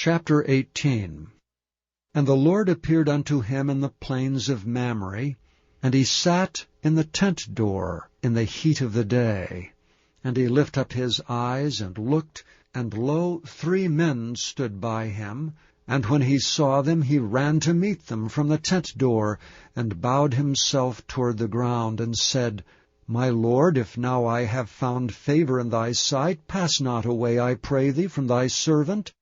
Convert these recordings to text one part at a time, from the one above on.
Chapter 18. And the Lord appeared unto him in the plains of Mamre, and he sat in the tent door in the heat of the day. And he lifted up his eyes, and looked, and lo, 3 men stood by him. And when he saw them, he ran to meet them from the tent door, and bowed himself toward the ground, and said, My Lord, if now I have found favor in thy sight, pass not away, I pray thee, from thy servant.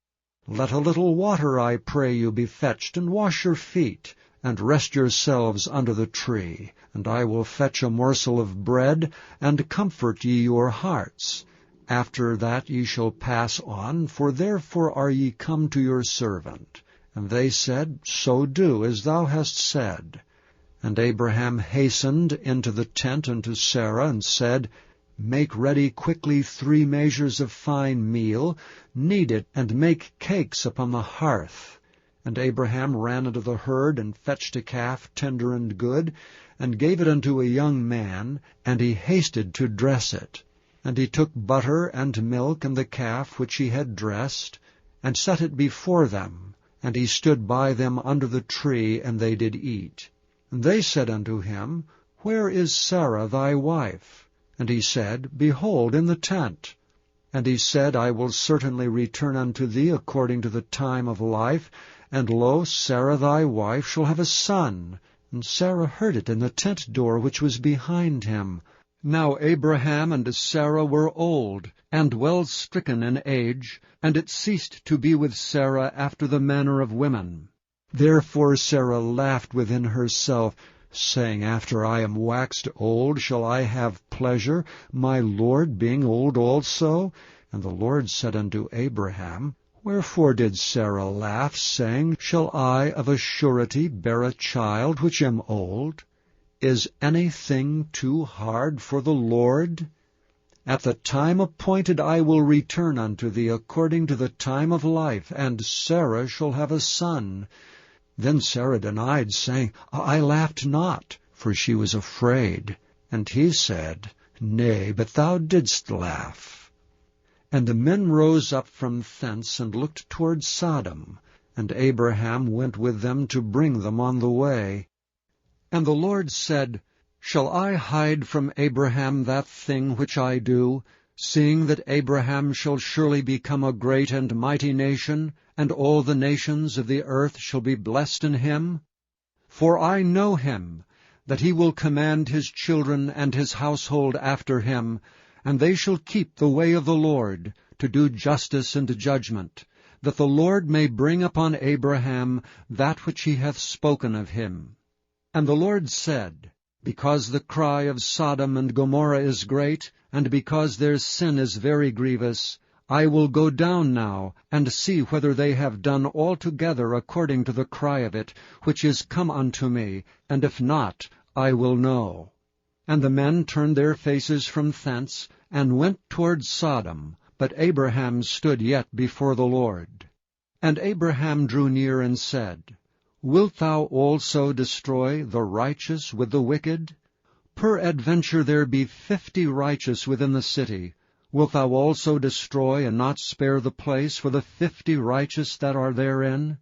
Let a little water, I pray you, be fetched, and wash your feet, and rest yourselves under the tree. And I will fetch a morsel of bread, and comfort ye your hearts. After that ye shall pass on, for therefore are ye come to your servant. And they said, So do, as thou hast said. And Abraham hastened into the tent unto Sarah, and said, Make ready quickly 3 measures of fine meal, knead it, and make cakes upon the hearth. And Abraham ran into the herd, and fetched a calf tender and good, and gave it unto a young man, and he hasted to dress it. And he took butter and milk and the calf which he had dressed, and set it before them. And he stood by them under the tree, and they did eat. And they said unto him, Where is Sarah thy wife? And he said, Behold, in the tent. And he said, I will certainly return unto thee according to the time of life, and lo, Sarah thy wife shall have a son. And Sarah heard it in the tent door which was behind him. Now Abraham and Sarah were old, and well stricken in age, and it ceased to be with Sarah after the manner of women. Therefore Sarah laughed within herself, saying, After I am waxed old, shall I have pleasure, my Lord being old also? And the Lord said unto Abraham, Wherefore did Sarah laugh, saying, Shall I of a surety bear a child which am old? Is anything too hard for the Lord? At the time appointed I will return unto thee according to the time of life, and Sarah shall have a son. Then Sarah denied, saying, I laughed not, for she was afraid. And he said, Nay, but thou didst laugh. And the men rose up from thence, and looked toward Sodom. And Abraham went with them to bring them on the way. And the Lord said, Shall I hide from Abraham that thing which I do, seeing that Abraham shall surely become a great and mighty nation, and all the nations of the earth shall be blessed in him? For I know him, that he will command his children and his household after him, and they shall keep the way of the Lord, to do justice and judgment, that the Lord may bring upon Abraham that which he hath spoken of him. And the Lord said, Because the cry of Sodom and Gomorrah is great, and because their sin is very grievous, I will go down now, and see whether they have done altogether according to the cry of it, which is come unto me, and if not, I will know. And the men turned their faces from thence, and went toward Sodom, but Abraham stood yet before the Lord. And Abraham drew near and said, Wilt thou also destroy the righteous with the wicked? Peradventure there be 50 righteous within the city. Wilt thou also destroy and not spare the place for the 50 righteous that are therein?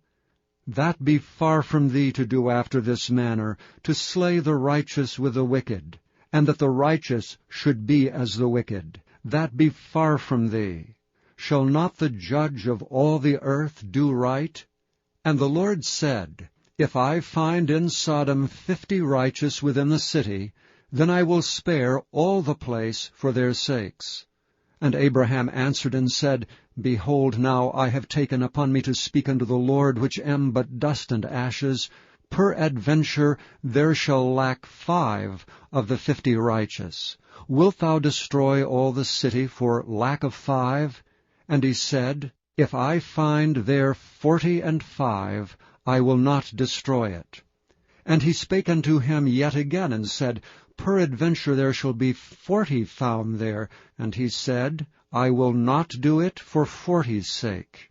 That be far from thee to do after this manner, to slay the righteous with the wicked, and that the righteous should be as the wicked. That be far from thee. Shall not the judge of all the earth do right? And the Lord said, If I find in Sodom 50 righteous within the city, then I will spare all the place for their sakes. And Abraham answered and said, Behold, now I have taken upon me to speak unto the Lord, which am but dust and ashes. Peradventure there shall lack 5 of the 50 righteous. Wilt thou destroy all the city for lack of 5? And he said, If I find there 45, I will not destroy it. And he spake unto him yet again, and said, Peradventure there shall be 40 found there. And he said, I will not do it for 40's sake.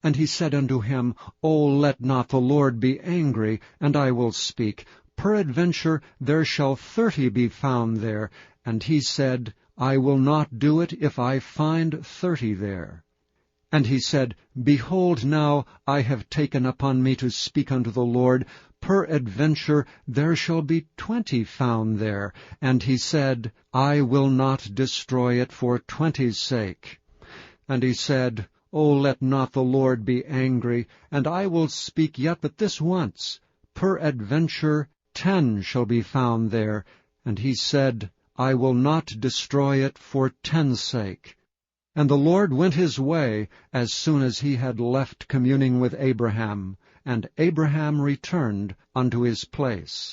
And he said unto him, O let not the Lord be angry, and I will speak. Peradventure there shall 30 be found there. And he said, I will not do it if I find 30 there. And he said, Behold, now I have taken upon me to speak unto the Lord. Peradventure there shall be 20 found there. And he said, I will not destroy it for 20's sake. And he said, O let not the Lord be angry, and I will speak yet but this once. Peradventure 10 shall be found there. And he said, I will not destroy it for 10's sake. And the Lord went his way as soon as he had left communing with Abraham, and Abraham returned unto his place.